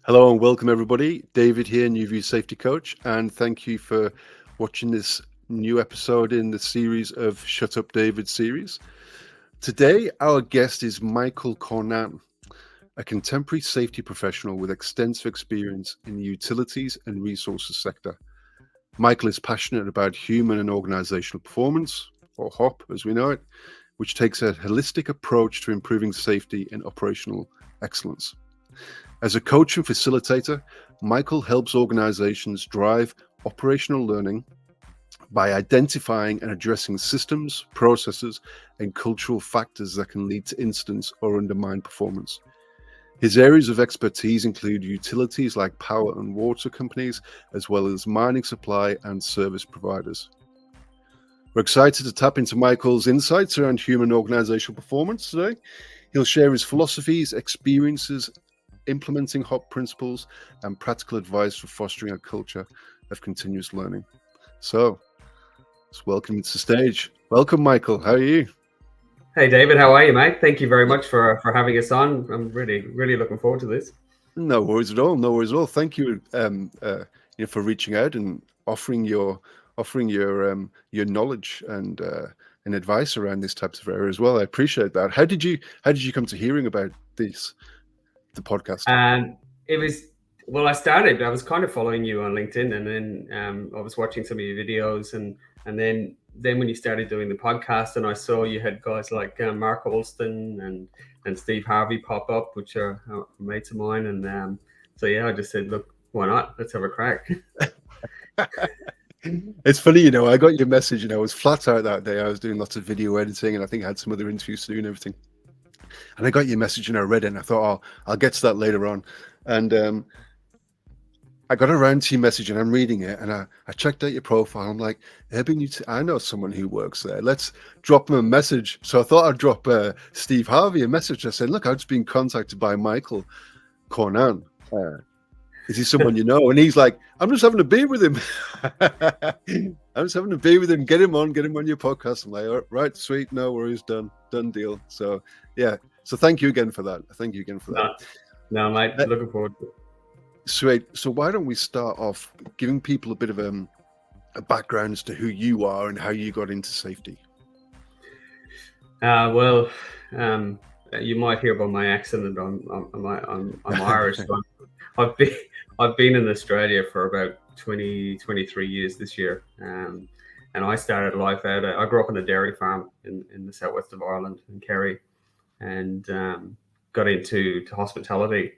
Hello and welcome everybody. David here, New View Safety Coach, and thank you for watching this new episode in the series of Shut Up David series. Today, our guest is Michael Cournane, a contemporary safety professional with extensive experience in the utilities and resources sector. Michael is passionate about human and organizational performance, or HOP as we know it, which takes a holistic approach to improving safety and operational excellence. As a coach and facilitator, Michael helps organizations drive operational learning by identifying and addressing systems, processes, and cultural factors that can lead to incidents or undermine performance. His areas of expertise include utilities like power and water companies, as well as mining supply and service providers. We're excited to tap into Michael's insights around human organizational performance today. He'll share his philosophies, experiences, implementing HOP principles, and practical advice for fostering a culture of continuous learning. So, let's welcome you to the stage. Welcome, Michael. How are you? Hey, David. How are you, mate? Thank you very much for having us on. I'm really looking forward to this. No worries at all. No worries at all. Thank you, for reaching out and offering your knowledge and advice around this types of area as well. I appreciate that. How did you come to hearing about the podcast? It was I was kind of following you on LinkedIn, and then I was watching some of your videos, and then when you started doing the podcast, and I saw you had guys like Mark Olston and Steve Harvey pop up, which are mates of mine, and so yeah, I just said, look, why not? Let's have a crack. It's funny, I got your message, and I was flat out that day. I was doing lots of video editing, and I think I had some other interviews to do and everything. And I got your message and I read it, and I thought, I'll get to that later on. And I got around to your message and I'm reading it, and I checked out your profile. I'm like, I know someone who works there. Let's drop him a message. So I thought I'd drop Steve Harvey a message. I said, look, I've just been contacted by Michael Cournane. Is he someone you know? And he's like, I'm just having a beer with him. I'm just having a beer with him. Get him on your podcast. I'm like, all right, sweet, no worries, done deal. So yeah. So thank you again for that. No, mate, looking forward to it. Sweet. So why don't we start off giving people a bit of a background as to who you are and how you got into safety? You might hear by my accent that I'm Irish. I've been in Australia for about 23 years this year, and I started life out. I grew up on a dairy farm in the southwest of Ireland, in Kerry, and got into hospitality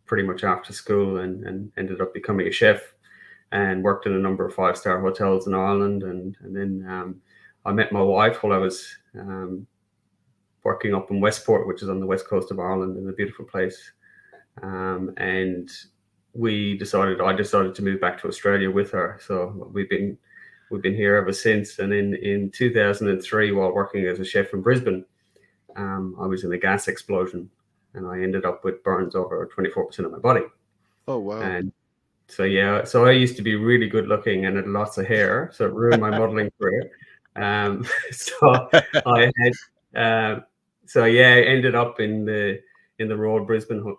pretty much after school, and ended up becoming a chef, and worked in a number of 5-star hotels in Ireland, and then I met my wife while I was working up in Westport, which is on the west coast of Ireland, in a beautiful place. And I decided to move back to Australia with her. So we've been here ever since. And in 2003, while working as a chef in Brisbane, I was in a gas explosion, and I ended up with burns over 24% of my body. Oh, wow. And so I used to be really good looking and had lots of hair, so it ruined my modeling career. I ended up in the Royal Brisbane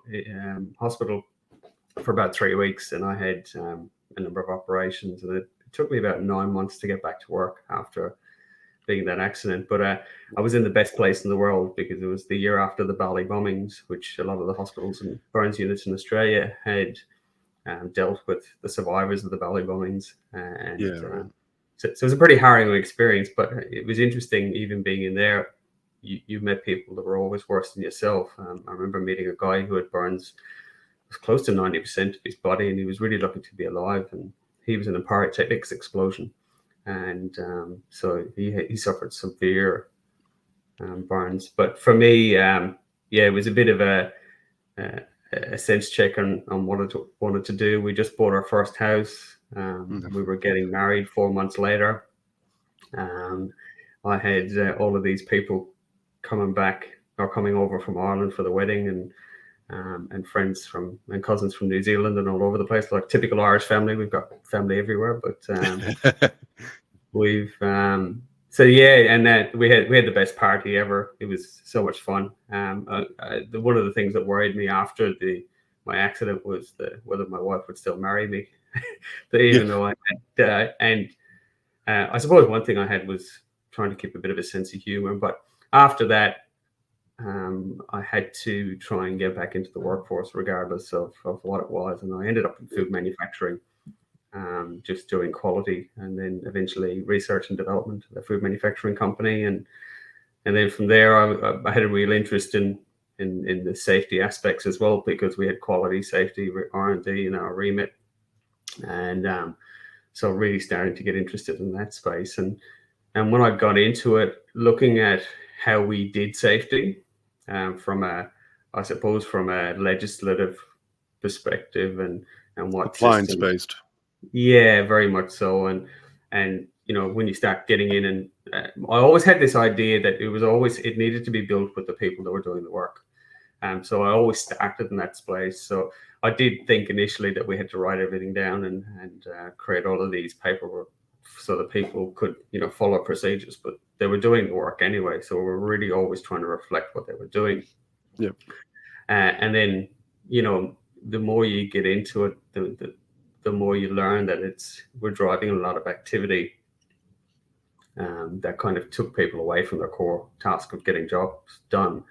Hospital for about 3 weeks, and I had a number of operations, and it took me about 9 months to get back to work after being that accident. But I was in the best place in the world, because it was the year after the Bali bombings, which a lot of the hospitals and burns units in Australia had dealt with the survivors of the Bali bombings. So it was a pretty harrowing experience, but it was interesting. Even being in there, you met people that were always worse than yourself. I remember meeting a guy who had burns was close to 90% of his body, and he was really lucky to be alive. And he was in a pyrotechnics explosion, and so he suffered severe burns. But for me, it was a bit of a sense check on what I wanted to do. We just bought our first house. We were getting married 4 months later. I had all of these people coming over from Ireland for the wedding, and friends and cousins from New Zealand and all over the place, like typical Irish family. We've got family everywhere, but we had the best party ever. It was so much fun. One of the things that worried me after my accident was whether my wife would still marry me. But even though I had, I suppose one thing I had was trying to keep a bit of a sense of humor. But after that, I had to try and get back into the workforce regardless of what it was. And I ended up in food manufacturing, just doing quality, and then eventually research and development at a food manufacturing company. And then from there, I had a real interest in the safety aspects as well, because we had quality, safety, R&D in our remit. And so really starting to get interested in that space. And when I got into it, looking at how we did safety, from a legislative perspective, and what appliance systems. based. Yeah, very much so. And when you start getting in, and I always had this idea that it needed to be built with the people that were doing the work. So I always started in that space. So I did think initially that we had to write everything down and create all of these paperwork so that people could, follow procedures, but they were doing the work anyway. So we're really always trying to reflect what they were doing. Yeah. And then, the more you get into it, the more you learn that we're driving a lot of activity that kind of took people away from their core task of getting jobs done,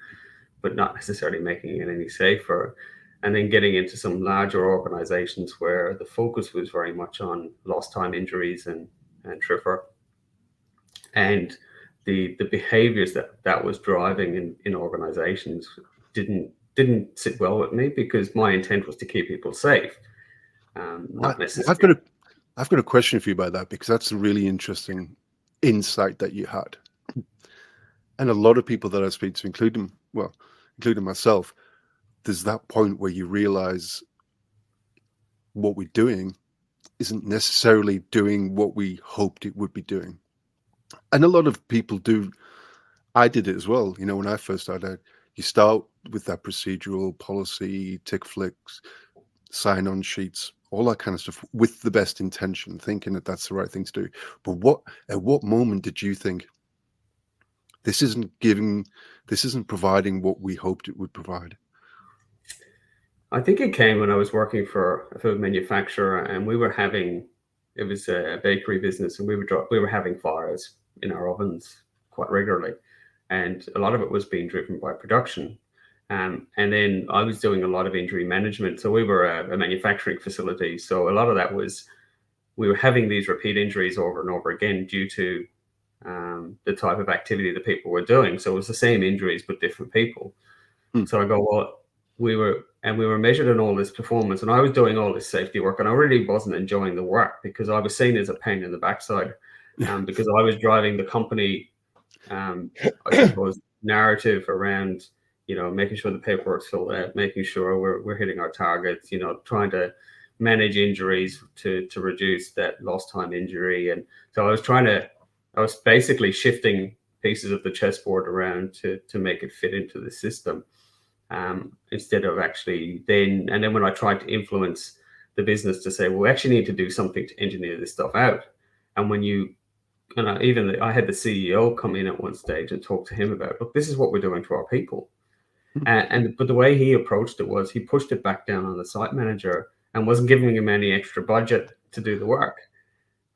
but not necessarily making it any safer. And then getting into some larger organizations where the focus was very much on lost time injuries and TRIFR, and the behaviors that was driving in organizations didn't sit well with me, because my intent was to keep people safe, not necessarily. I've got a question for you about that, because that's a really interesting insight that you had. And a lot of people that I speak to, including myself, there's that point where you realize what we're doing isn't necessarily doing what we hoped it would be doing. And a lot of people do. I did it as well. When I first started out, you start with that procedural policy, tick flicks, sign-on sheets, all that kind of stuff, with the best intention, thinking that that's the right thing to do. But at what moment did you think, this isn't providing what we hoped it would provide? I think it came when I was working for a food manufacturer, and it was a bakery business, and we were having fires in our ovens quite regularly, and a lot of it was being driven by production. And then I was doing a lot of injury management. So we were a manufacturing facility. So a lot of that was, we were having these repeat injuries over and over again due to the type of activity that people were doing. So it was the same injuries, but different people. So I go, well, we were measured in all this performance, and I was doing all this safety work, and I really wasn't enjoying the work, because I was seen as a pain in the backside, because I was driving the company, I suppose, narrative around, making sure the paperwork's filled out, making sure we're hitting our targets, trying to manage injuries to reduce that lost time injury. And so I was basically shifting pieces of the chessboard around to make it fit into the system, instead of actually then. And then when I tried to influence the business to say, well, we actually need to do something to engineer this stuff out. And I had the CEO come in at one stage and talk to him about, look, this is what we're doing to our people. But the way he approached it was, he pushed it back down on the site manager and wasn't giving him any extra budget to do the work.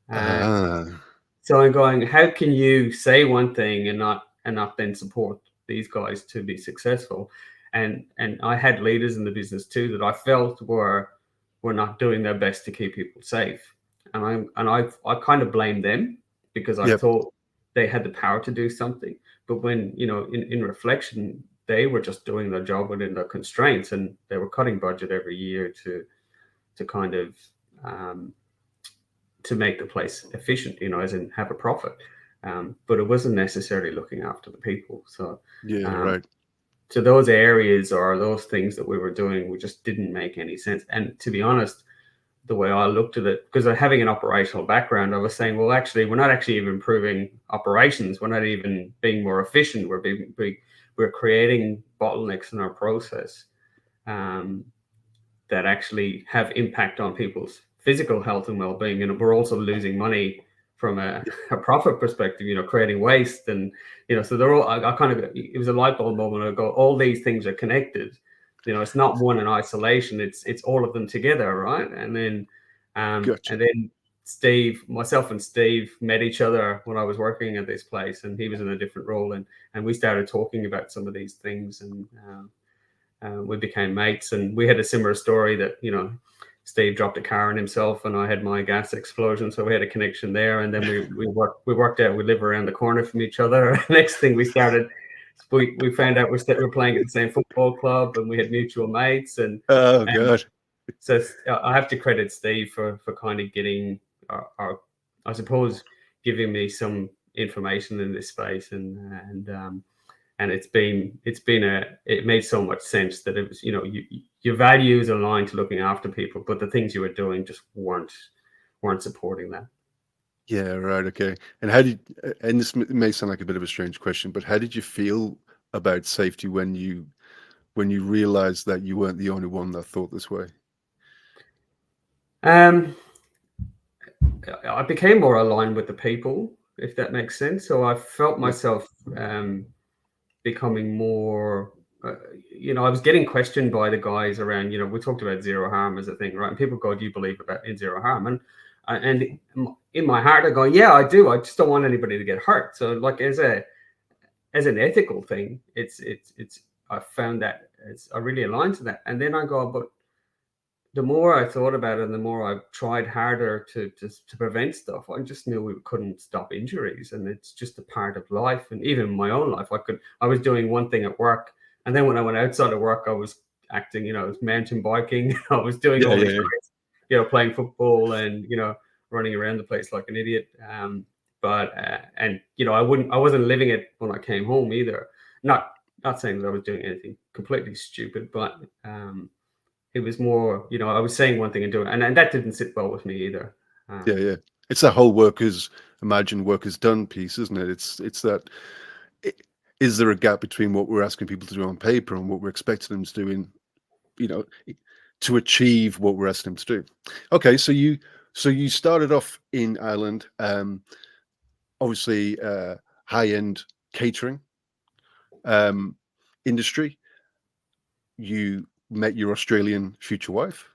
So I'm going, how can you say one thing and not then support these guys to be successful? And I had leaders in the business too that I felt were not doing their best to keep people safe. And I kind of blamed them, because I thought they had the power to do something. But when, in reflection, they were just doing their job within their constraints, and they were cutting budget every year to kind of to make the place efficient, as in have a profit. But it wasn't necessarily looking after the people. So right. So those areas, or those things that we were doing, we just didn't make any sense. And to be honest, the way I looked at it, because having an operational background, I was saying, well, actually, we're not actually even improving operations. We're not even being more efficient. We're creating bottlenecks in our process that actually have impact on people's physical health and well-being. And we're also losing money from a profit perspective, creating waste. And, so they're all, I kind of, it was a light bulb moment. I go, all these things are connected. it's not one in isolation. It's all of them together, right? And then Gotcha. myself and Steve met each other when I was working at this place, and he was in a different role, and we started talking about some of these things, and we became mates. And we had a similar story that, Steve dropped a car on himself, and I had my gas explosion, so we had a connection there. And then we worked out we live around the corner from each other. Next thing we found out we're playing at the same football club, and we had mutual mates. Oh And God. so I have to credit Steve for kind of getting, or I suppose, giving me some information in this space, and it made so much sense that it was, your values aligned to looking after people, but the things you were doing just weren't supporting that. Yeah, right. Okay. And how did, and this may sound like a bit of a strange question, but how did you feel about safety when you realized that you weren't the only one that thought this way? I became more aligned with the people, if that makes sense. So I felt Yeah. myself becoming more, I was getting questioned by the guys around, we talked about zero harm as a thing, right? And people go, do you believe in zero harm? And in my heart, I go, yeah, I do. I just don't want anybody to get hurt. So like as an ethical thing, I found that I really aligned to that. And then I go, but the more I thought about it and the more I tried harder to prevent stuff, I just knew we couldn't stop injuries. And it's just a part of life. And even in my own life, I was doing one thing at work. And then when I went outside of work, I was acting, I was mountain biking. I was doing Yeah, all yeah, these, yeah. playing football and, running around the place like an idiot. But I wasn't living it when I came home either. Not saying that I was doing anything completely stupid, but it was more, I was saying one thing and doing, and that didn't sit well with me either. Yeah, yeah. It's that whole imagine workers done piece, isn't it? It's that, is there a gap between what we're asking people to do on paper and what we're expecting them to do in, you know, to achieve what we're asking them to do? Okay, so you started off in Ireland, obviously high-end catering industry. You met your Australian future wife,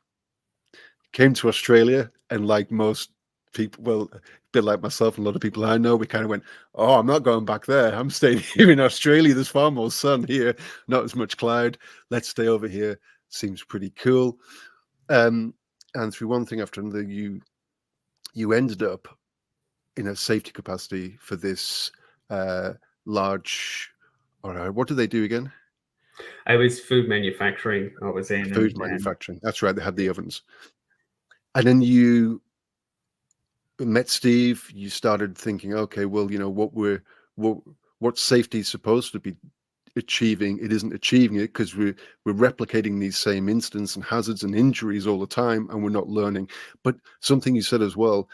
came to Australia, and like most people, well, a bit like myself and a lot of people I know, we kind of went, oh, I'm not going back there. I'm staying here in Australia. There's far more sun here, not as much cloud. Let's stay over here. Seems pretty cool. And through one thing after another, you ended up in a safety capacity for this large, all right, what do they do again? I was food manufacturing. I was in, Food and manufacturing. That's right. They had the ovens. And then you met Steve, you started thinking, okay, well, what safety is supposed to be achieving, it isn't achieving it because we're replicating these same incidents and hazards and injuries all the time, and we're not learning. But something you said as well,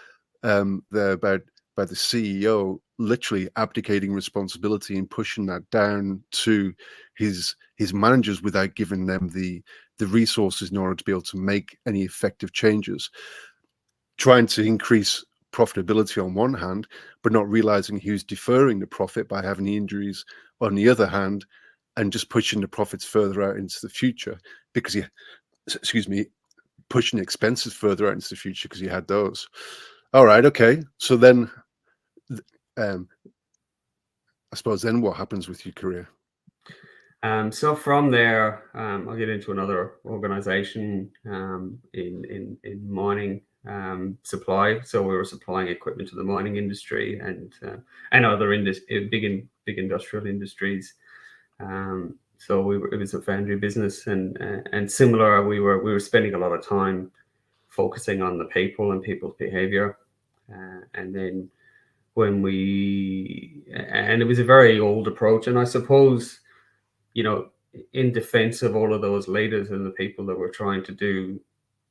there about by the CEO literally abdicating responsibility and pushing that down to his managers without giving them the resources in order to be able to make any effective changes, trying to increase profitability on one hand, but not realizing he was deferring the profit by having the injuries on the other hand, and just pushing the profits further out into the future because pushing expenses further out into the future because he had those. All right, okay. So then, I suppose then what happens with your career? So from there, I'll get into another organization in mining supply. So we were supplying equipment to the mining industry and other big industrial industries. So it was a foundry business, and similar. We were spending a lot of time focusing on the people and people's behavior, and then and it was a very old approach, and I suppose, in defense of all of those leaders and the people that were trying to do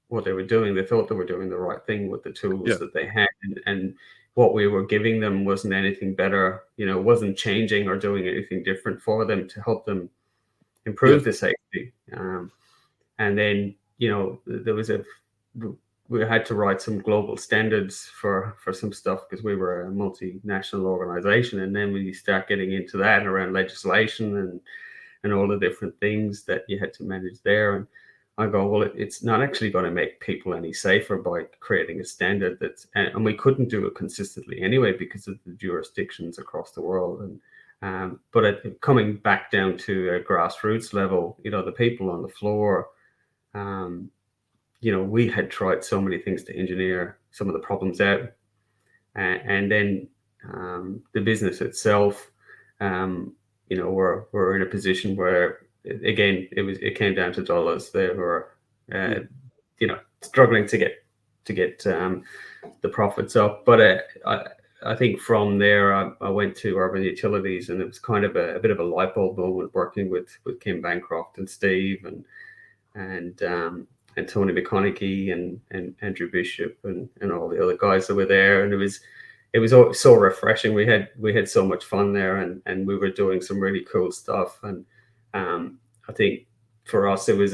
what they were doing, they thought they were doing the right thing with the tools Yeah, that they had, and what we were giving them wasn't anything better, wasn't changing or doing anything different for them to help them yeah, improve the safety. And then, we had to write some global standards for some stuff because we were a multinational organization. And then we start getting into that around legislation and all the different things that you had to manage there. And I go, well, it's not actually going to make people any safer by creating a standard that's, and we couldn't do it consistently anyway because of the jurisdictions across the world. And coming back down to a grassroots level, the people on the floor, we had tried so many things to engineer some of the problems out, and then the business itself, we're in a position where, again, it came down to dollars. They were, struggling to get the profits up. But I think from there, I went to Urban Utilities, and it was kind of a bit of a light bulb moment working with Kim Bancroft and Steve and Tony McConaughey and Andrew Bishop and all the other guys that were there. And it was so refreshing. We had so much fun there, and we were doing some really cool stuff. And I think for us, it was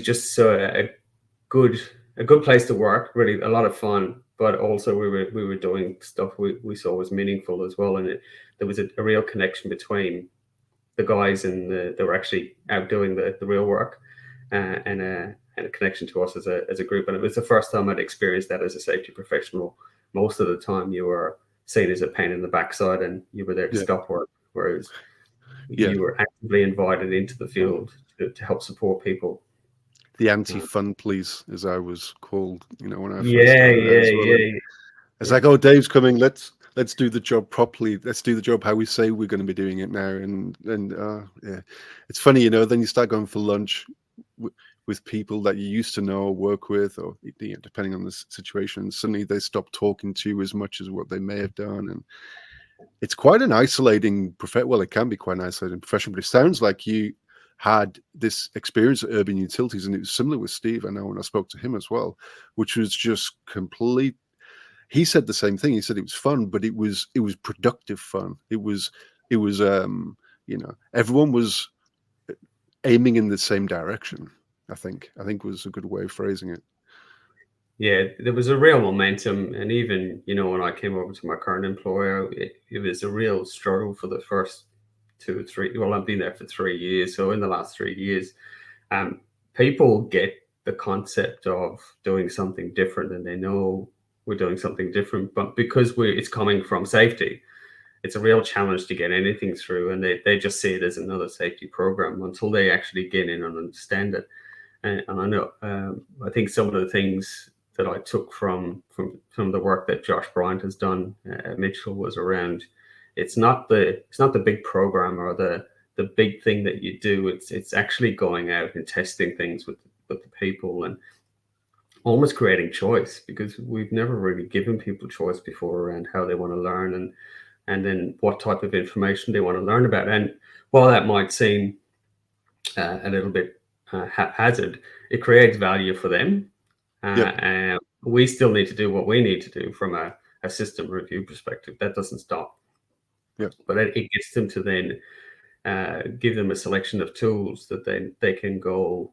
just a good place to work. Really, a lot of fun. But also we were doing stuff we saw was meaningful as well. And there was a real connection between the guys and they were actually out doing the real work, and a connection to us as a group. And it was the first time I'd experienced that as a safety professional. Most of the time you were seen as a pain in the backside and you were there to stop work, whereas you were actively invited into the field to help support people. The anti-fun police, as I was called, when I first started. It's like, oh, Dave's coming. Let's do the job properly. Let's do the job how we say we're going to be doing it now. And it's funny, then you start going for lunch with people that you used to know or work with, or depending on the situation. Suddenly they stop talking to you as much as what they may have done, and it's quite an isolating well, it can be quite an isolating profession. But it sounds like you had this experience at Urban Utilities, and it was similar with Steve. I know when I spoke to him as well, which was just complete. He said the same thing. He said it was fun, but it was productive fun. It was everyone was aiming in the same direction. I think was a good way of phrasing it. Yeah, there was a real momentum, and even when I came over to my current employer, it was a real struggle for the first 2 or 3. Well, I've been there for 3 years, so in the last 3 years, people get the concept of doing something different, and they know we're doing something different. But because it's coming from safety, it's a real challenge to get anything through, and they just see it as another safety program until they actually get in and understand it. And I know, I think some of the things that I took from the work that Josh Bryant has done at Mitchell was around, it's not the big program or the big thing that you do. It's actually going out and testing things with the people and almost creating choice, because we've never really given people choice before around how they want to learn and then what type of information they want to learn about. And while that might seem a little bit haphazard, it creates value for them. And we still need to do what we need to do from a system review perspective. That doesn't stop. But it gets them to then give them a selection of tools that they can go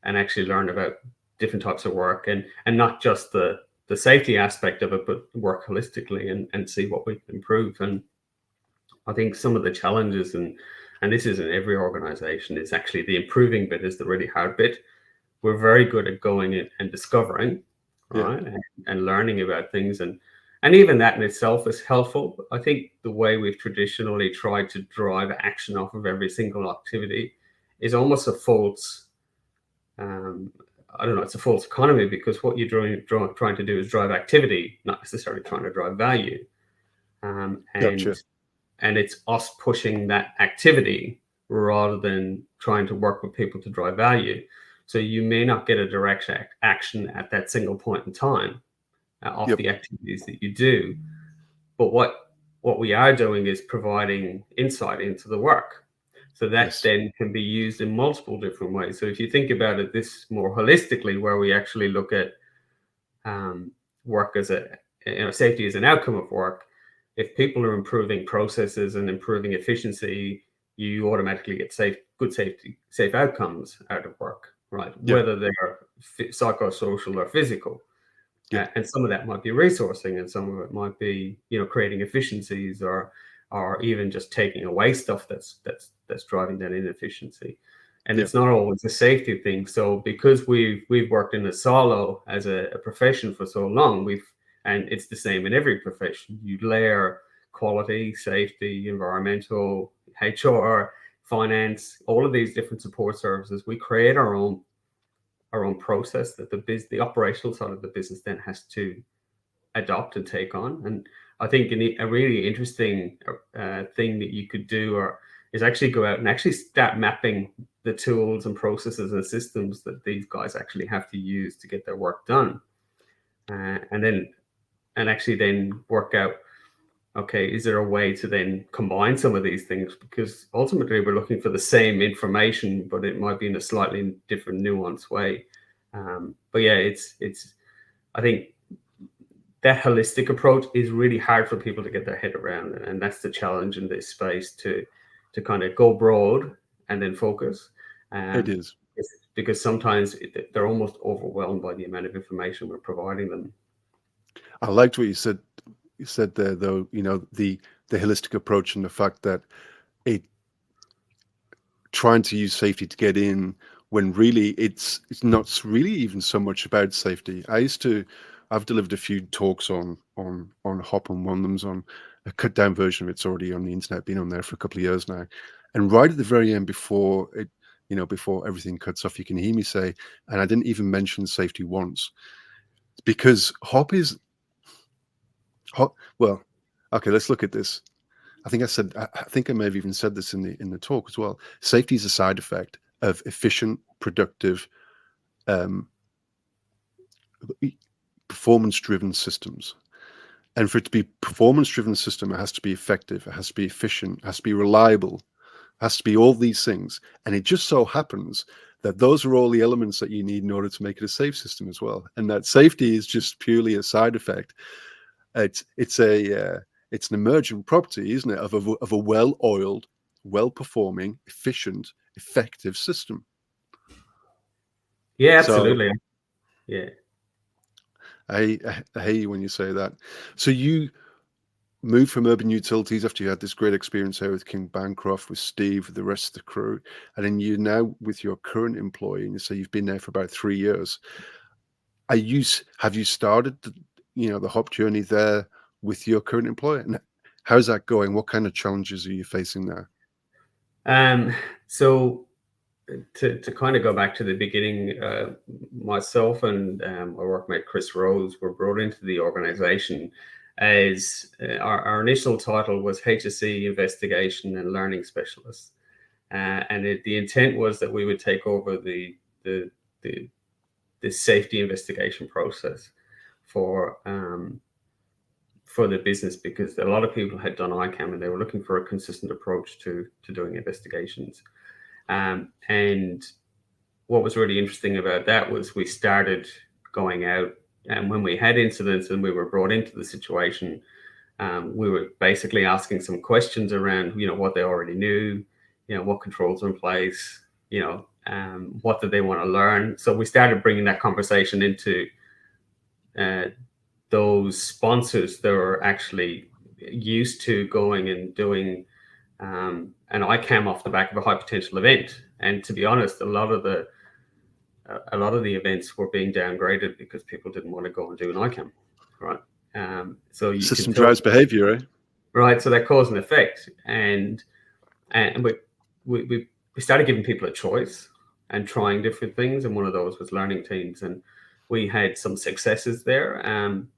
and actually learn about different types of work, and not just the safety aspect of it, but work holistically and see what we can improve. And I think some of the challenges, and this is in every organization, is actually the improving bit is the really hard bit. We're very good at going in and discovering, right, and learning about things, and even that in itself is helpful. I think the way we've traditionally tried to drive action off of every single activity is almost a false, it's a false economy, because what you're trying to do is drive activity, not necessarily trying to drive value. And it's us pushing that activity rather than trying to work with people to drive value. So you may not get a direct action at that single point in time off the activities that you do. But what we are doing is providing insight into the work. So that then can be used in multiple different ways. So if you think about it this more holistically, where we actually look at work as safety as an outcome of work, if people are improving processes and improving efficiency, you automatically get safe outcomes out of work, right? Whether they're psychosocial or physical. And some of that might be resourcing, and some of it might be, creating efficiencies or or even just taking away stuff that's driving that inefficiency. And Yeah. it's not always a safety thing. So because we've worked in a silo as a profession for so long, and it's the same in every profession. You layer quality, safety, environmental, HR, finance, all of these different support services. We create our own process that the operational side of the business then has to adopt and take on. And I think a really interesting thing that you could do is actually go out and actually start mapping the tools and processes and systems that these guys actually have to use to get their work done, and actually then work out, okay, is there a way to then combine some of these things? Because ultimately we're looking for the same information, but it might be in a slightly different, nuanced way. But yeah, it's I think that holistic approach is really hard for people to get their head around, and that's the challenge in this space, to kind of go broad and then focus. It is. Because sometimes they're almost overwhelmed by the amount of information we're providing them. I liked what you said. You said there, though, the holistic approach and the fact that it trying to use safety to get in when really it's not really even so much about safety. I've delivered a few talks on HOP, and one of them's on a cut down version of it's already on the internet, been on there for a couple of years now. And right at the very end, before everything cuts off, you can hear me say, and I didn't even mention safety once, because HOP is HOP. Well, okay, let's look at this. I think I may have even said this in the talk as well. Safety is a side effect of efficient, productive, performance-driven systems. And for it to be performance-driven system, it has to be effective, it has to be efficient, it has to be reliable, it has to be all these things. And it just so happens that those are all the elements that you need in order to make it a safe system as well. And that safety is just purely a side effect. It's an emergent property, isn't it, of a well-oiled, well-performing, efficient, effective system. Yeah, absolutely. So, yeah, I hear you when you say that. So you moved from Urban Utilities after you had this great experience there with King Bancroft, with Steve, with the rest of the crew, and then you now with your current employee, and you say you've been there for about 3 years. Have you started the HOP journey there with your current employer? And how's that going? What kind of challenges are you facing there? So to kind of go back to the beginning, myself and my workmate Chris Rose were brought into the organization as our initial title was HSE Investigation and Learning Specialist, and the intent was that we would take over the safety investigation process for the business, because a lot of people had done ICAM and they were looking for a consistent approach to doing investigations. And what was really interesting about that was we started going out, and when we had incidents and we were brought into the situation, we were basically asking some questions around, what they already knew, what controls are in place, what did they want to learn. So we started bringing that conversation into those sponsors that were actually used to going and doing an ICAM off the back of a high potential event. And to be honest, a lot of the events were being downgraded because people didn't want to go and do an ICAM, right? So you system drives behavior, right? Right. So that cause and effect, and we started giving people a choice and trying different things, and one of those was learning teams, and we had some successes there.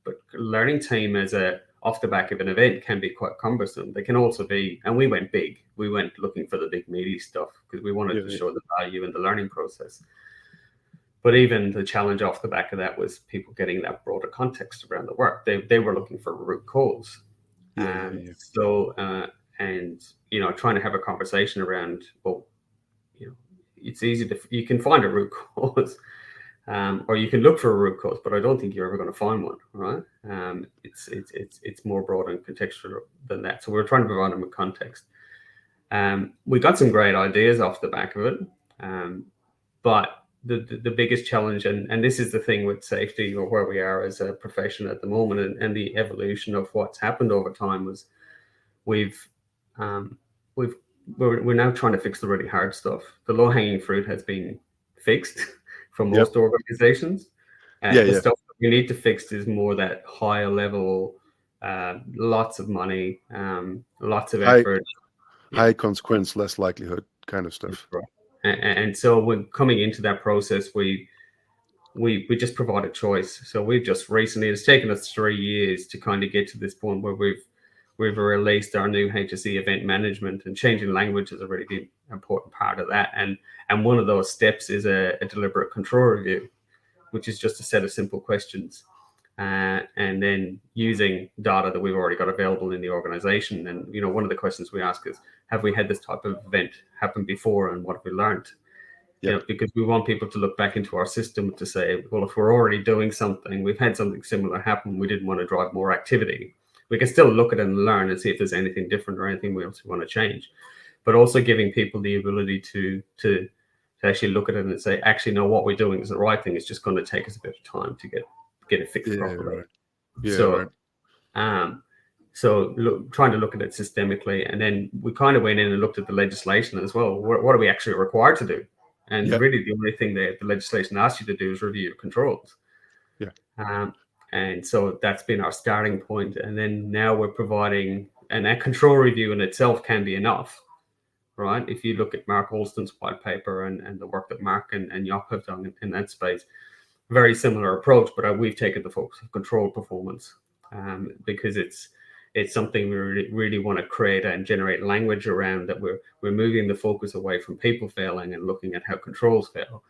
But learning team as off the back of an event can be quite cumbersome. They can also be, and we went big. We went looking for the big meaty stuff because we wanted to show the value in the learning process. But even the challenge off the back of that was people getting that broader context around the work. They were looking for root cause. So, trying to have a conversation around, well, it's easy you can find a root cause, or you can look for a root cause, but I don't think you're ever going to find one, right? It's more broad and contextual than that. So we're trying to provide them with context. We got some great ideas off the back of it, but the biggest challenge, and this is the thing with safety, or where we are as a profession at the moment, and the evolution of what's happened over time, was we've um, we're now trying to fix the really hard stuff. The low hanging fruit has been fixed for Yep. most organizations. The Yeah. stuff that we need to fix is more that higher level, lots of money, lots of High effort. Yeah, high consequence, less likelihood kind of stuff. right. And so when coming into that process, we just provide a choice. So we've just recently, it's taken us 3 years to kind of get to this point where we've released our new HSE event management, and changing language is a really big, important part of that. And one of those steps is a deliberate control review, which is just a set of simple questions. And then using data that we've already got available in the organization. And, one of the questions we ask is, have we had this type of event happen before, and what have we learned? Yep. Because we want people to look back into our system to say, well, if we're already doing something, we've had something similar happen, we didn't want to drive more activity. We can still look at it and learn and see if there's anything different or anything we also want to change. But also giving people the ability to actually look at it and say, actually, no, what we're doing is the right thing. It's just going to take us a bit of time to get it fixed properly. Right. Yeah, So, right. trying to look at it systemically, and then we kind of went in and looked at the legislation as well. What are we actually required to do? And Yep. really, the only thing that the legislation asks you to do is review your controls. Yeah. And so that's been our starting point. And then now we're providing, and that control review in itself can be enough, right? If you look at Mark Olston's white paper and the work that Mark and Jopp have done in that space, very similar approach, but we've taken the focus of control performance, because it's something we really want to create and generate language around, that we're moving the focus away from people failing and looking at how controls fail,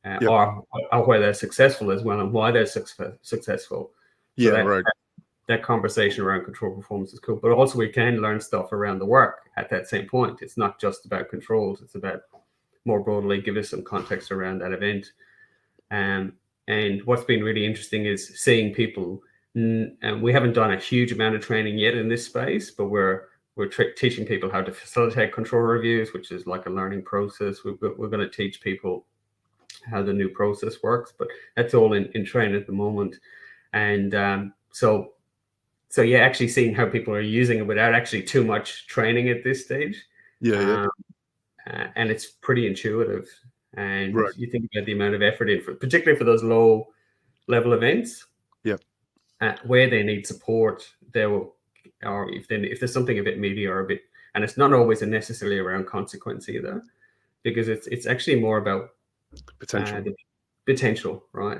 Yep. or where they're successful as well, and why they're successful. So Right. that conversation around control performance is cool, but also we can learn stuff around the work at that same point. It's not just about controls, it's about more broadly give us some context around that event. And what's been really interesting is seeing people, and we haven't done a huge amount of training yet in this space, but we're teaching people how to facilitate control reviews, which is like a learning process. We're going to teach people how the new process works, but that's all in training at the moment. And so yeah, actually seeing how people are using it without actually too much training at this stage. Yeah. And it's pretty intuitive. And Right. you think about the amount of effort in, particularly for those low level events, Yep. Where they need support, or if there's something a bit meaty or a bit, and it's not always necessarily around consequence either, because it's actually more about Potential. the potential, right?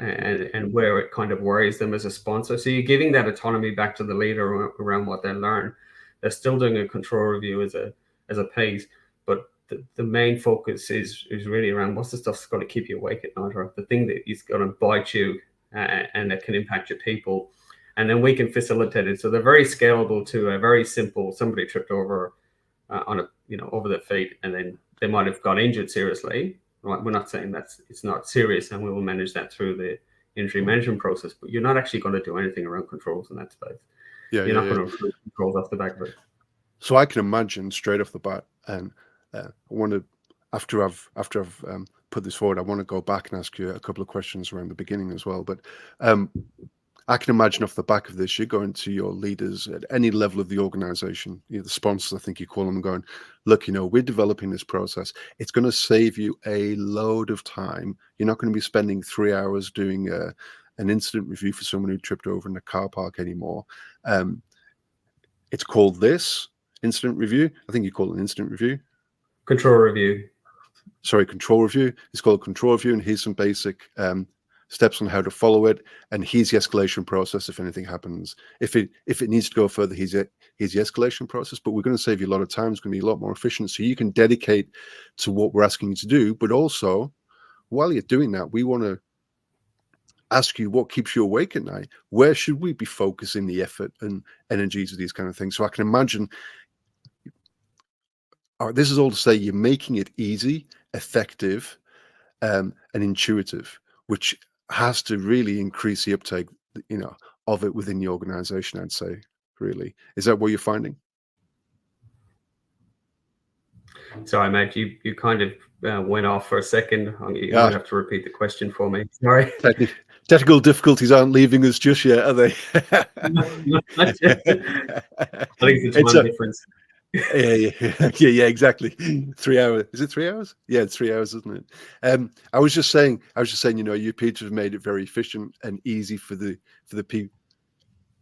And where it kind of worries them as a sponsor. So you're giving that autonomy back to the leader around what they learn. They're still doing a control review as a pace, but the main focus is really around what's the stuff that's going to keep you awake at night, or the thing that is going to bite you, and that can impact your people. And then we can facilitate it. So they're very scalable to a very simple, somebody tripped over on a, over their feet, and then they might have got injured seriously. Right? We're not saying it's not serious, and we will manage that through the injury management process, but you're not actually going to do anything around controls in that space. You're not going to improve controls off the back of it. So I can imagine straight off the bat, and I want to, after I've put this forward, I want to go back and ask you a couple of questions around the beginning as well. But I can imagine off the back of this, you're going to your leaders at any level of the organization, the sponsors, I think you call them, going, look, we're developing this process. It's going to save you a load of time. You're not going to be spending 3 hours doing an incident review for someone who tripped over in a car park anymore. It's called this incident review. I think you call it an incident review. Control review. Sorry, control review. It's called control review, and here's some basic steps on how to follow it, and here's the escalation process if anything happens. If it needs to go further, here's the escalation process. But we're going to save you a lot of time. It's going to be a lot more efficient, so you can dedicate to what we're asking you to do. But also, while you're doing that, we want to ask you what keeps you awake at night. Where should we be focusing the effort and energies of these kind of things? So I can imagine. This is all to say you're making it easy, effective, and intuitive, which has to really increase the uptake, of it within the organization, I'd say. Really, is that what you're finding? Sorry, mate, you kind of went off for a second. You might have to repeat the question for me. Sorry. Technical difficulties aren't leaving us just yet, are they? I think it's a time difference. Yeah, exactly. 3 hours. Is it 3 hours? Yeah, it's 3 hours, isn't it? I was just saying, you appear to have made it very efficient and easy for the people,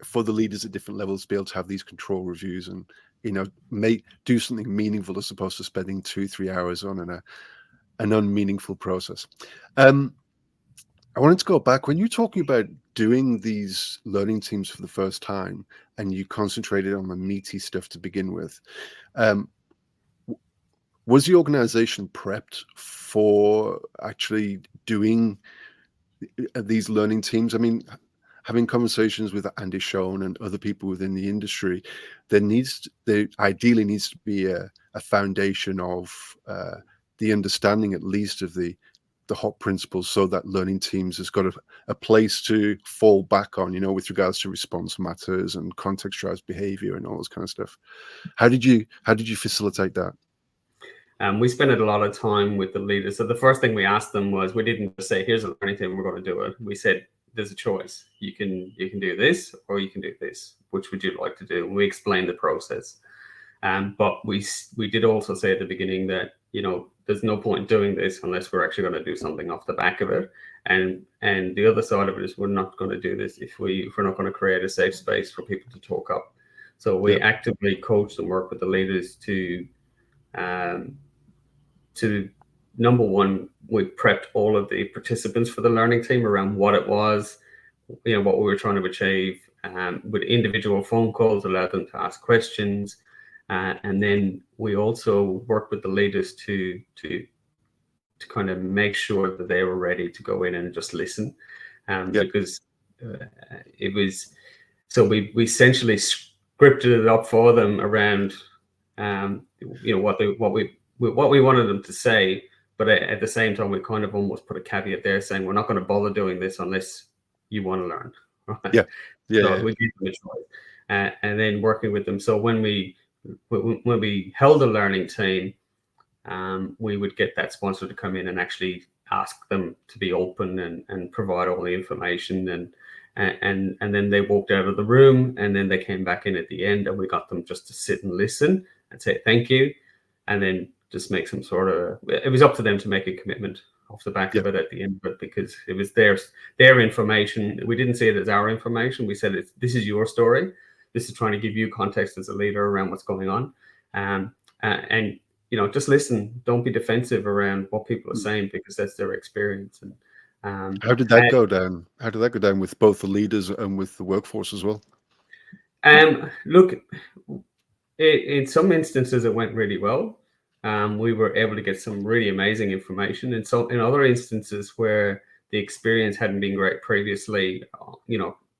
for the leaders at different levels to be able to have these control reviews and do something meaningful as opposed to spending 2-3 hours on an unmeaningful process. I wanted to go back when you're talking about doing these learning teams for the first time and you concentrated on the meaty stuff to begin with. Was the organization prepped for actually doing these learning teams? I mean, having conversations with Andy Schoen and other people within the industry, there ideally needs to be a foundation of the understanding, at least, of the hot principles, so that learning teams has got a place to fall back on, with regards to response matters and context-driven behavior and all this kind of stuff. How did you facilitate that? We spent a lot of time with the leaders. So the first thing we asked them was, we didn't just say, here's a learning team, we're going to do it. We said, there's a choice. You can do this, or you can do this. Which would you like to do? And we explained the process. But we did also say at the beginning that, there's no point doing this unless we're actually going to do something off the back of it. And the other side of it is, we're not going to do this if we're not going to create a safe space for people to talk up. So we actively coach and work with the leaders to number one, we prepped all of the participants for the learning team around what it was, what we were trying to achieve, with individual phone calls, allowed them to ask questions. And then we also worked with the leaders to kind of make sure that they were ready to go in and just listen. Because it was, so we essentially scripted it up for them around, what we wanted them to say, but at the same time, we kind of almost put a caveat there saying, we're not going to bother doing this unless you want to learn. Right? So we give them a choice, and then working with them. So when we held a learning team, we would get that sponsor to come in and actually ask them to be open and provide all the information, and then they walked out of the room, and then they came back in at the end, and we got them just to sit and listen and say thank you, and then just make some sort of, it was up to them to make a commitment off the back of it at the end of it, because it was their information. We didn't say it as our information. We said, this is your story. This is trying to give you context as a leader around what's going on. And just listen. Don't be defensive around what people are saying, because that's their experience. And how did that go down? How did that go down with both the leaders and with the workforce as well? Look, in some instances, it went really well. We were able to get some really amazing information. And so in other instances where the experience hadn't been great previously,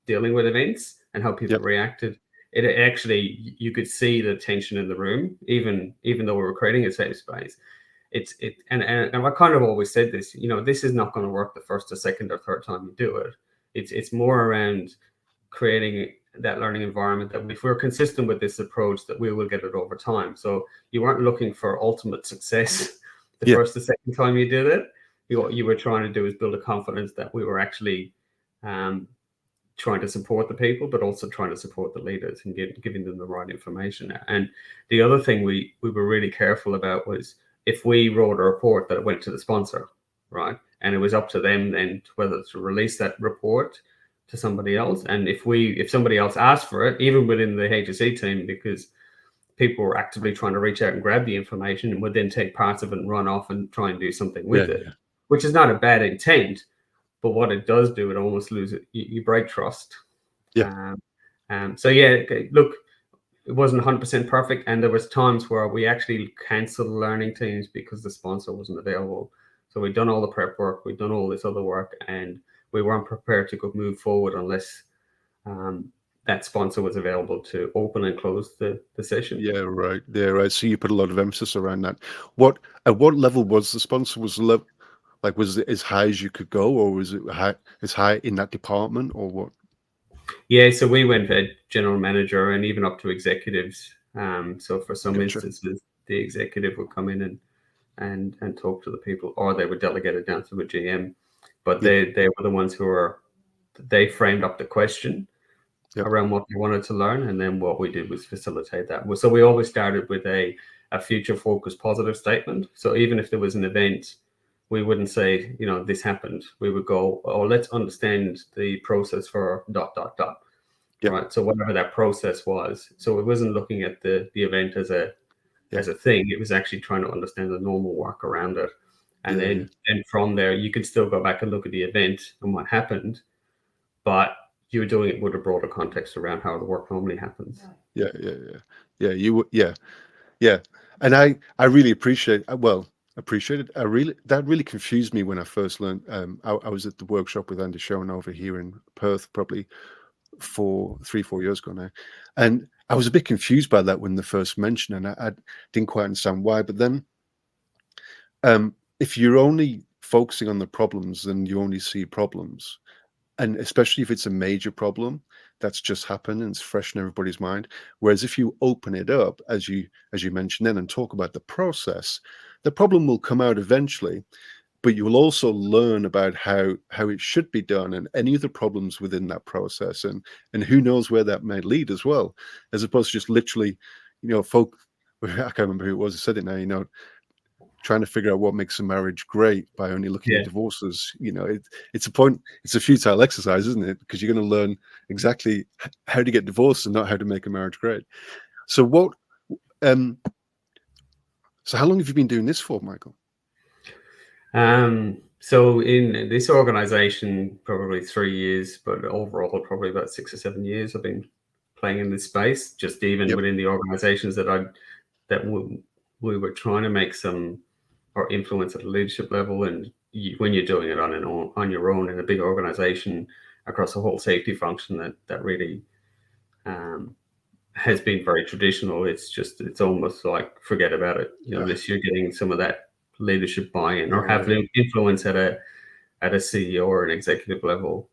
dealing with events and how people reacted, it actually, you could see the tension in the room, even though we were creating a safe space. And I kind of always said this, this is not going to work the first or second or third time you do it. It's more around creating that learning environment that if we're consistent with this approach, that we will get it over time. So you weren't looking for ultimate success the first or second time you did it. What you were trying to do is build a confidence that we were actually trying to support the people, but also trying to support the leaders and giving them the right information. And the other thing we were really careful about was, if we wrote a report, that it went to the sponsor, right? And it was up to them then whether to release that report to somebody else. And if somebody else asked for it, even within the HSE team, because people were actively trying to reach out and grab the information, and would then take parts of it and run off and try and do something with it, which is not a bad intent. But what it does do, it almost loses it. You break trust. Look, it wasn't 100% perfect, and there was times where we actually canceled learning teams because the sponsor wasn't available. So we'd done all the prep work, we'd done all this other work, and we weren't prepared to go move forward unless that sponsor was available to open and close the session. Yeah, right. So you put a lot of emphasis around that. At what level was the sponsor? Was it as high as you could go, or was it as high in that department, or what? Yeah, so we went at general manager and even up to executives. So for some instances, the executive would come in and talk to the people, or they would delegate it down to a GM. But they were the ones they framed up the question, Yep. around what they wanted to learn, and then what we did was facilitate that. So we always started with a future focused positive statement. So even if there was an event, we wouldn't say, this happened. We would go, oh, let's understand the process for ... Yep. Right. So whatever that process was. So it wasn't looking at the event as a Yep. thing. It was actually trying to understand the normal work around it. And Yeah, then and from there, you could still go back and look at the event and what happened, but you were doing it with a broader context around how the work normally happens. yeah, yeah, yeah, yeah. Yeah. And I really appreciate it. That really confused me when I first learned. I was at the workshop with Andy Schoen over here in Perth, probably 4 years ago now, and I was a bit confused by that when they first mentioned, and I didn't quite understand why. But then, if you're only focusing on the problems, then you only see problems, and especially if it's a major problem that's just happened and it's fresh in everybody's mind. Whereas if you open it up, as you mentioned then, and talk about the process, the problem will come out eventually, but you will also learn about how it should be done and any of the problems within that process, and who knows where that may lead as well, as opposed to just literally, folk. I can't remember who it was who said it now. Trying to figure out what makes a marriage great by only looking at Yeah. divorces. It's a futile exercise, isn't it? Because you're going to learn exactly how to get divorced and not how to make a marriage great. So so how long have you been doing this for, Michael? So in this organization, probably 3 years, but overall, probably about 6 or 7 years I've been playing in this space, just even Yep. within the organizations that we were trying to make some or influence at a leadership level. And when you're doing it on your own in a big organization across a whole safety function, that really has been very traditional. It's almost like forget about it. Unless you're getting some of that leadership buy-in or have influence at a CEO or an executive level.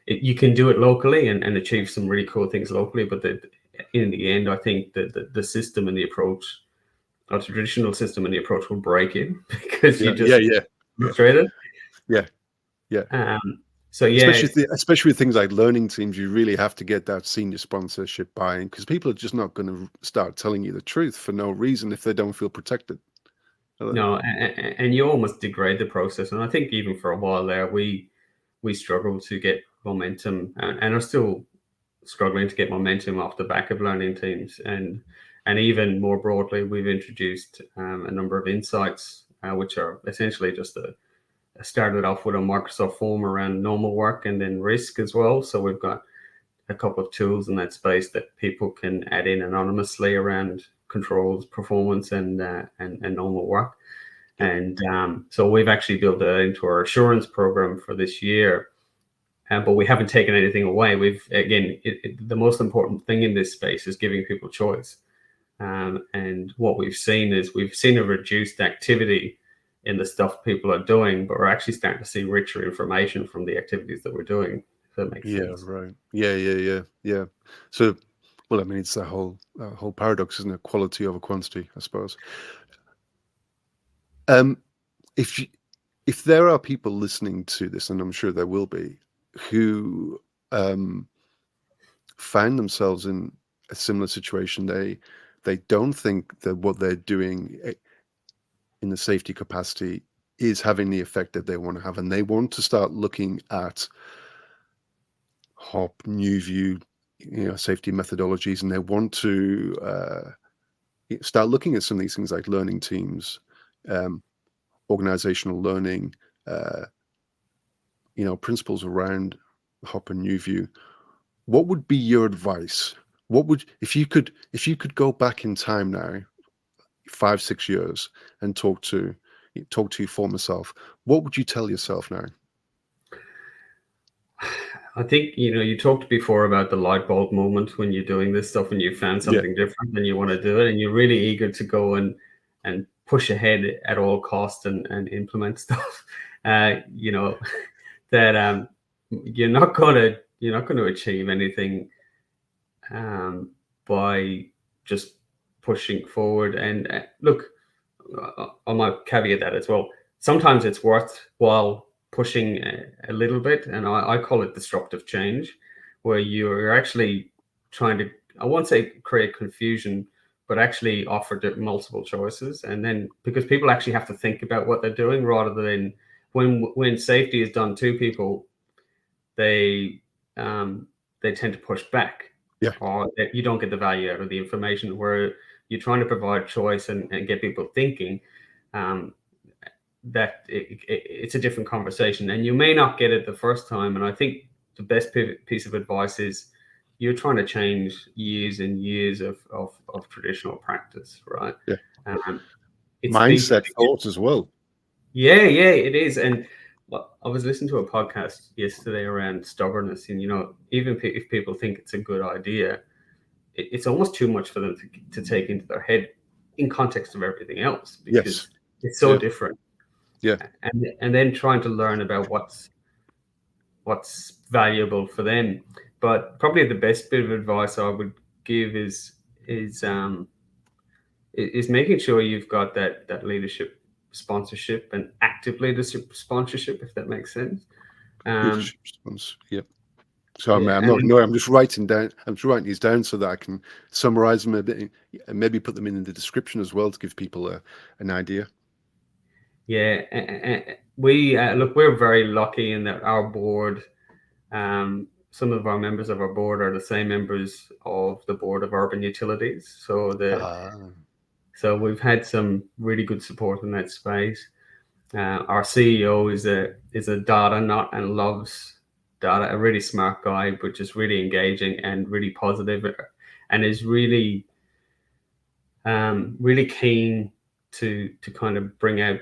You can do it locally and achieve some really cool things locally, but in the end, I think that the system and the approach, a traditional system and the approach will break it because you just frustrated. Yeah. So yeah, especially with things like learning teams, you really have to get that senior sponsorship buy-in, because people are just not going to start telling you the truth for no reason if they don't feel protected. no, and you almost degrade the process. And I think even for a while there, we struggled to get momentum, and are still struggling to get momentum off the back of learning teams. And even more broadly, we've introduced a number of insights, which are essentially just started off with a Microsoft form around normal work and then risk as well. So we've got a couple of tools in that space that people can add in anonymously around controls, performance, and normal work. And so we've actually built that into our assurance program for this year. But we haven't taken anything away. The most important thing in this space is giving people choice. And what we've seen a reduced activity in the stuff people are doing, but we're actually starting to see richer information from the activities that we're doing. If that makes sense. Right. Yeah. So, well, I mean, it's that whole paradox, isn't it? Quality over quantity, I suppose. If there are people listening to this, and I'm sure there will be, who find themselves in a similar situation, they don't think that what they're doing in the safety capacity is having the effect that they want to have, and they want to start looking at HOP, New View, safety methodologies, and they want to start looking at some of these things like learning teams, organizational learning, principles around HOP and New View. What would be your advice? What would, if you could go back in time now, 5-6 years, and talk to your former self, what would you tell yourself now? I think, you talked before about the light bulb moment when you're doing this stuff and you found something different and you want to do it and you're really eager to go and push ahead at all costs and implement stuff. That you're not going to achieve anything by just pushing forward. And look, I might caveat that as well. Sometimes it's worthwhile pushing a little bit, and I call it disruptive change, where you're actually trying to, I won't say create confusion, but actually offer multiple choices. And then because people actually have to think about what they're doing rather than when safety is done to people, they they tend to push back, Yeah. or that you don't get the value out of the information. Where you're trying to provide choice and get people thinking, um, that it's a different conversation, and you may not get it the first time. And I think the best piece of advice is you're trying to change years and years of traditional practice, right? Yeah. Um, it's easy Mindset, to get. thoughts as well. Yeah, it is. And I was listening to a podcast yesterday around stubbornness, and even if people think it's a good idea, it's almost too much for them to take into their head in context of everything else, Yes. because it's so Yeah. different. Yeah. And then trying to learn about what's valuable for them. But probably the best bit of advice I would give is um, is making sure you've got that leadership sponsorship and active leadership sponsorship, if that makes sense. Um, Leadership response. Yeah. So yeah, I'm and not. No, I'm just writing down. I'm just writing these down so that I can summarize them a bit and maybe put them in the description as well to give people an idea. yeah, we look. We're very lucky in that our board, some of our members of our board are the same members of the board of urban utilities. Ah, So we've had some really good support in that space. Our CEO is a data nut and loves data. A really smart guy, but just really engaging and really positive, and is really keen to kind of bring out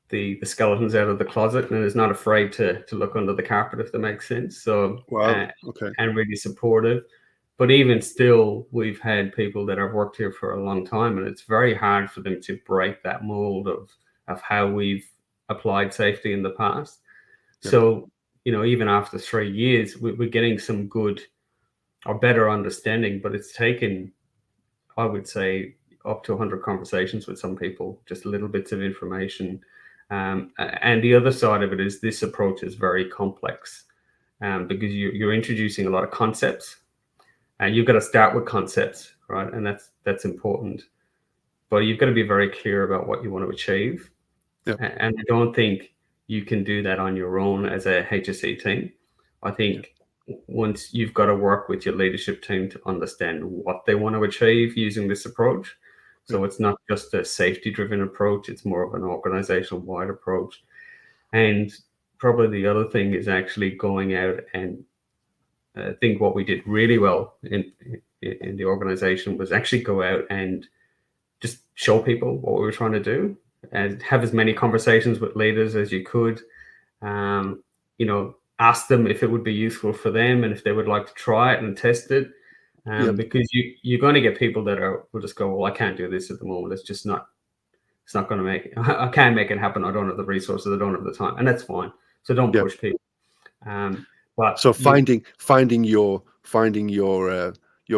the skeletons out of the closet, and is not afraid to look under the carpet, if that makes sense. So wow. Okay. and really supportive. But even still, we've had people that have worked here for a long time, and it's very hard for them to break that mold of how we've applied safety in the past. Yeah. So, even after 3 years, we're getting some good or better understanding, but it's taken, I would say, up to 100 conversations with some people, just little bits of information. And the other side of it is this approach is very complex, because you're introducing a lot of concepts, and you've got to start with concepts, right? And that's important. But you've got to be very clear about what you want to achieve. Yeah. And I don't think you can do that on your own as a HSE team. I Yeah. think once you've got to work with your leadership team to understand what they want to achieve using this approach. Yeah. So it's not just a safety driven approach, it's more of an organizational wide approach. And probably the other thing is actually going out and I think what we did really well in the organization was actually go out and just show people what we were trying to do and have as many conversations with leaders as you could. Um, ask them if it would be useful for them and if they would like to try it and test it. Yeah. Because you're going to get people that will just go, well, I can't do this at the moment. It's not going to make it. I can't make it happen. I don't have the resources. I don't have the time, and that's fine. So don't Yeah. push people. But So finding your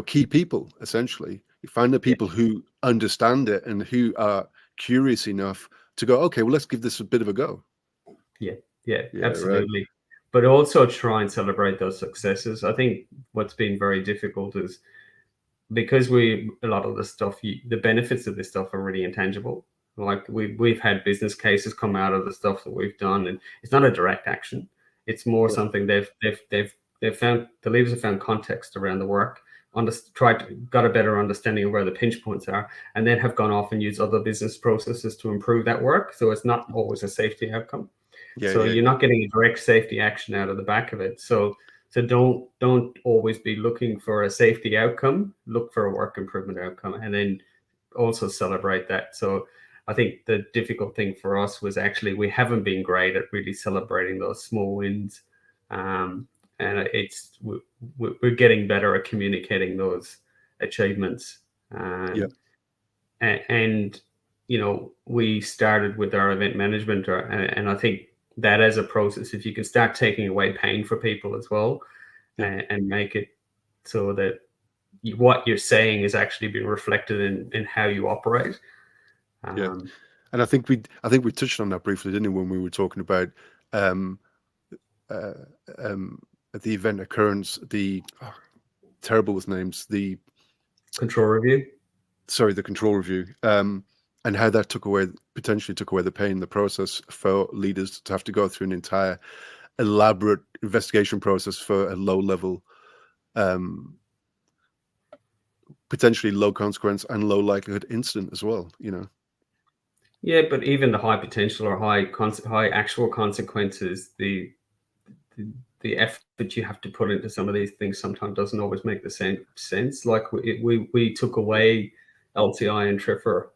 key people, essentially. You find the yeah, people who understand it and who are curious enough to go, okay, well, let's give this a bit of a go. yeah, Yeah. Right. absolutely. But also try and celebrate those successes. I think what's been very difficult is because a lot of the stuff, the benefits of this stuff are really intangible. Like we've had business cases come out of the stuff that we've done, and it's not a direct action. It's more Yeah. something they've found, the leaders have found context around the work, got a better understanding of where the pinch points are, and then have gone off and used other business processes to improve that work. So it's not always a safety outcome. Yeah. So Yeah. you're Yeah. not getting a direct safety action out of the back of it. So don't always be looking for a safety outcome. Look for a work improvement outcome, and then also celebrate that. So I think the difficult thing for us was actually we haven't been great at really celebrating those small wins, and we're getting better at communicating those achievements. Yeah. And we started with our event management, and I think that as a process, if you can start taking away pain for people as well, Yeah. and make it so that what you're saying is actually being reflected in how you operate. Yeah. Um, And I think we touched on that briefly, didn't we, when we were talking about um, uh, um, at the event occurrence, the terrible with names, the Control review. the control review, and how that potentially took away the pain in the process for leaders to have to go through an entire elaborate investigation process for a low level, potentially low consequence and low likelihood incident as well, you know. Yeah, but even the high potential or high actual consequences, the effort you have to put into some of these things sometimes doesn't always make the same sense. Like we took away LTI and TRIFR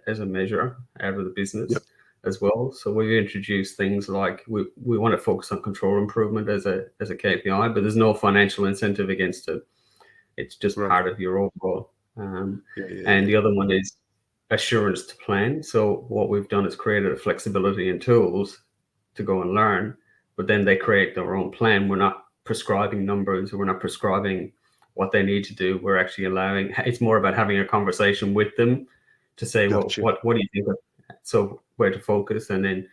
as a measure out of the business Yep. as well. So we've introduced things like we want to focus on control improvement as a KPI, but there's no financial incentive against it. It's just Right. part of your overall. And Yeah. the other one is assurance to plan. So what we've done is created a flexibility and tools to go and learn, but then they create their own plan. We're not prescribing numbers. We're not prescribing what they need to do. We're actually allowing, it's more about having a conversation with them to say, well, Gotcha. what do you think? So where to focus, and then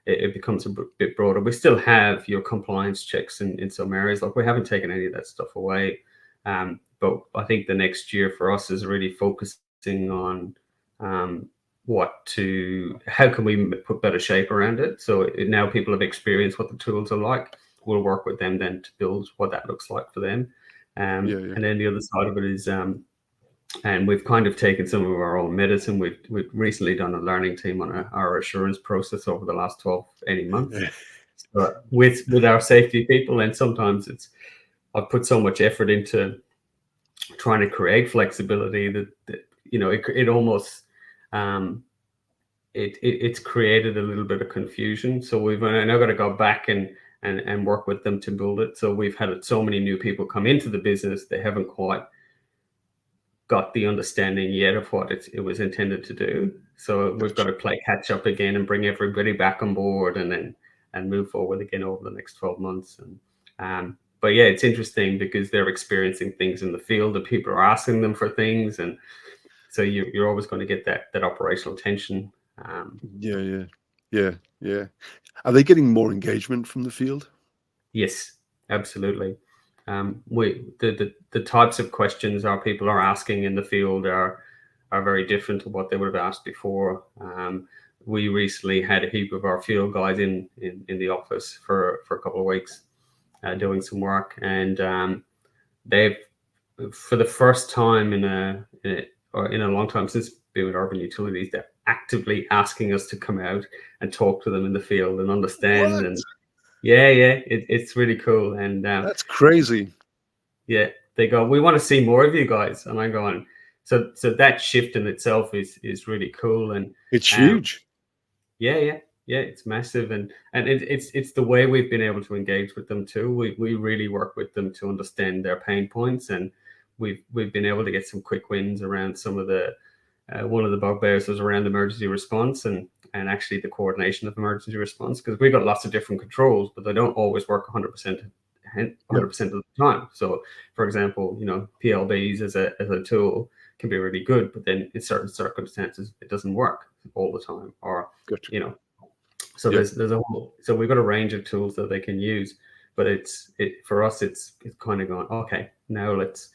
it becomes a bit broader. We still have your compliance checks in some areas. Like we haven't taken any of that stuff away. But I think the next year for us is really focusing on how can we put better shape around it. So now people have experienced what the tools are like. We'll work with them then to build what that looks like for them. Yeah. And then the other side of it is, and we've kind of taken some of our own medicine. We've recently done a learning team on our assurance process over the last 12, 18 months. So with our safety people, and sometimes I've put so much effort into trying to create flexibility that you know it almost it's created a little bit of confusion. So we've now got to go back and work with them to build it. So we've had so many new people come into the business, they haven't quite got the understanding yet of what it was intended to do. So we've got to play catch up again and bring everybody back on board, and move forward again over the next 12 months. And but yeah, it's interesting because they're experiencing things in the field that people are asking them for things, and so you're always going to get that operational tension. Yeah. Are they getting more engagement from the field? Yes, absolutely. The types of questions our people are asking in the field are very different to what they would have asked before. We recently had a heap of our field guys in the office for a couple of weeks doing some work, and they've, for the first time in a long time since being with Urban Utilities, they're actively asking us to come out and talk to them in the field and understand. What? And it's really cool. And That's crazy. yeah, they go, we want to see more of you guys, and I'm going. So that shift in itself is really cool, and It's huge. yeah, it's massive, and it's the way we've been able to engage with them too. We really work with them to understand their pain points, and we've been able to get some quick wins around some of the one of the bugbears was around emergency response and actually the coordination of emergency response, because we've got lots of different controls, but they don't always work 100% of the time. So, for example, PLBs as a tool can be really good, but then in certain circumstances it doesn't work all the time, or Gotcha. So there's a whole, so we've got a range of tools that they can use, but for us it's kind of going, okay, now let's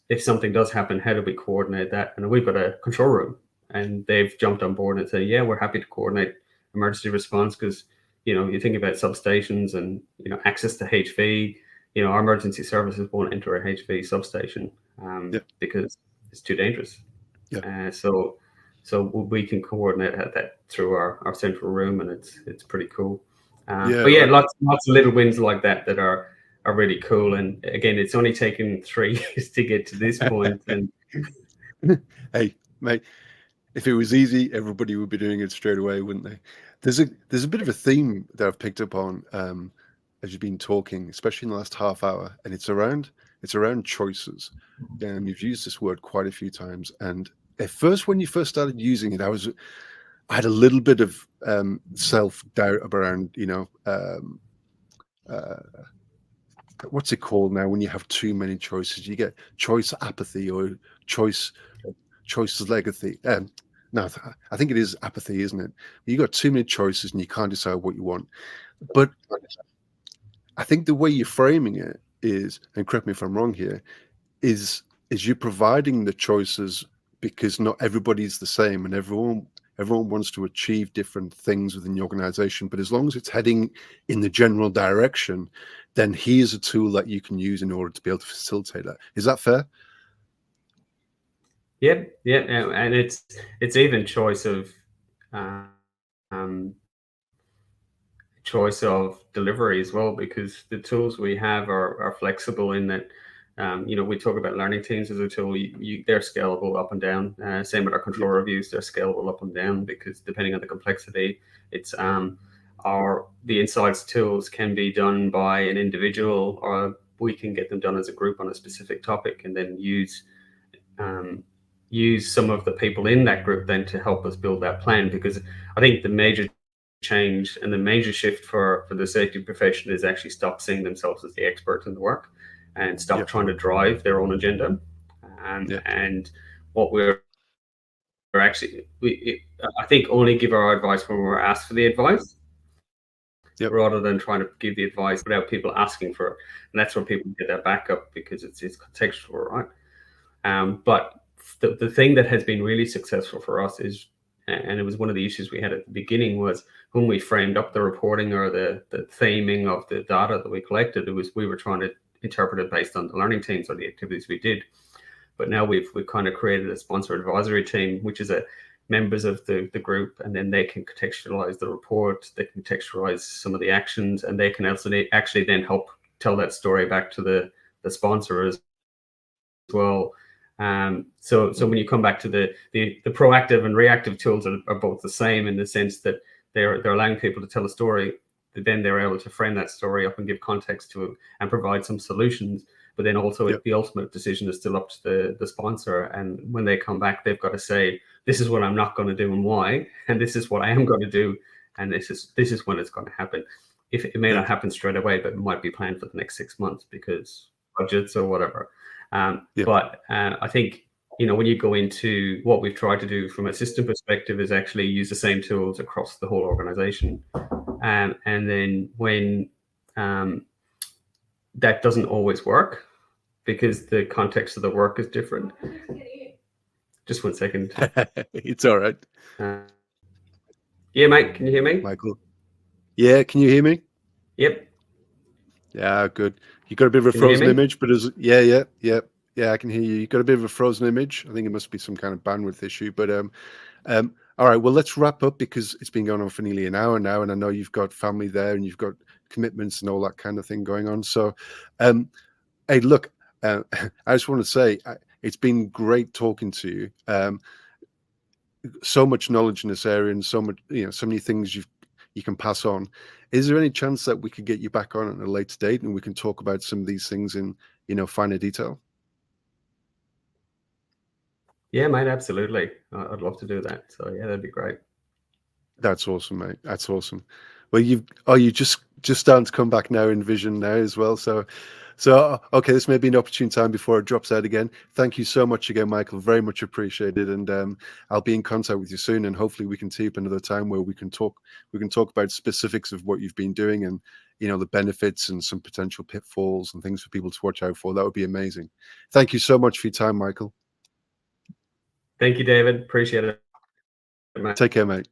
if something does happen, how do we coordinate that? And we've got a control room, and they've jumped on board and said, yeah, we're happy to coordinate emergency response, because you think about substations and access to HV. Our emergency services won't enter a HV substation because it's too dangerous. So we can coordinate that through our central room, and it's pretty cool. But yeah, lots of little wins like that are really cool. And again, it's only taken 3 years to get to this point. And hey, mate, if it was easy, everybody would be doing it straight away, wouldn't they? There's a bit of a theme that I've picked up on as you've been talking, especially in the last half hour, and it's around choices. You've used this word quite a few times, and at first, when you first started using it, I had a little bit of self-doubt around, what's it called now when you have too many choices? You get choice apathy or choice legacy. No, I think it is apathy, isn't it? You got too many choices and you can't decide what you want. But I think the way you're framing it is, and correct me if I'm wrong here, is you're providing the choices because not everybody's the same, and everyone wants to achieve different things within the organization. But as long as it's heading in the general direction, then here's a tool that you can use in order to be able to facilitate that. Is that fair? Yep, yeah, and it's even choice of delivery as well, because the tools we have are flexible in that, we talk about learning teams as a tool. They're scalable up and down. Same with our control reviews, they're scalable up and down because depending on the complexity, it's the insights tools can be done by an individual, or we can get them done as a group on a specific topic, and then use some of the people in that group then to help us build that plan. Because I think the major change and the major shift for the safety profession is actually stop seeing themselves as the expert in the work and stop trying to drive their own agenda. And what I think only give our advice when we're asked for the advice, rather than trying to give the advice without people asking for it. And that's where people get their backup, because it's contextual, right? But the thing that has been really successful for us is, and it was one of the issues we had at the beginning, was when we framed up the reporting or the theming of the data that we collected, we were trying to interpret it based on the learning teams or the activities we did. But now we've kind of created a sponsor advisory team, which is members of the group, and then they can contextualize the report, they can contextualize some of the actions, and they can actually then help tell that story back to the sponsor as well. So when you come back to the proactive and reactive tools are both the same, in the sense that they're allowing people to tell a story, but then they're able to frame that story up and give context to it and provide some solutions. But then also the ultimate decision is still up to the sponsor. And when they come back, they've got to say, this is what I'm not going to do and why, and this is what I am going to do, and this is when it's going to happen. If it may not happen straight away, but it might be planned for the next 6 months because budgets or whatever. But I think, when you go into what we've tried to do from a system perspective is actually use the same tools across the whole organization. And then when that doesn't always work because the context of the work is different. Just 1 second. It's all right. Yeah, mate, can you hear me? Michael. Yeah, can you hear me? Yep. Yeah, good. You got a bit of a frozen image, but yeah, I can hear you. You got a bit of a frozen image. I think it must be some kind of bandwidth issue. But all right, well, let's wrap up because it's been going on for nearly an hour now, and I know you've got family there and you've got commitments and all that kind of thing going on. So, hey, look, I just want to say it's been great talking to you. So much knowledge in this area, and so much, so many things you can pass on. Is there any chance that we could get you back on at a later date and we can talk about some of these things in, finer detail? Yeah, mate, absolutely. I'd love to do that. So yeah, that'd be great. That's awesome, mate. That's awesome. Well, you just starting to come back now in vision now as well. So okay, this may be an opportune time before it drops out again. Thank you so much again, Michael. Very much appreciated. And I'll be in contact with you soon, and hopefully we can tee up another time where we can talk about specifics of what you've been doing and the benefits and some potential pitfalls and things for people to watch out for. That would be amazing. Thank you so much for your time, Michael. Thank you, David. Appreciate it, mate. Take care, mate.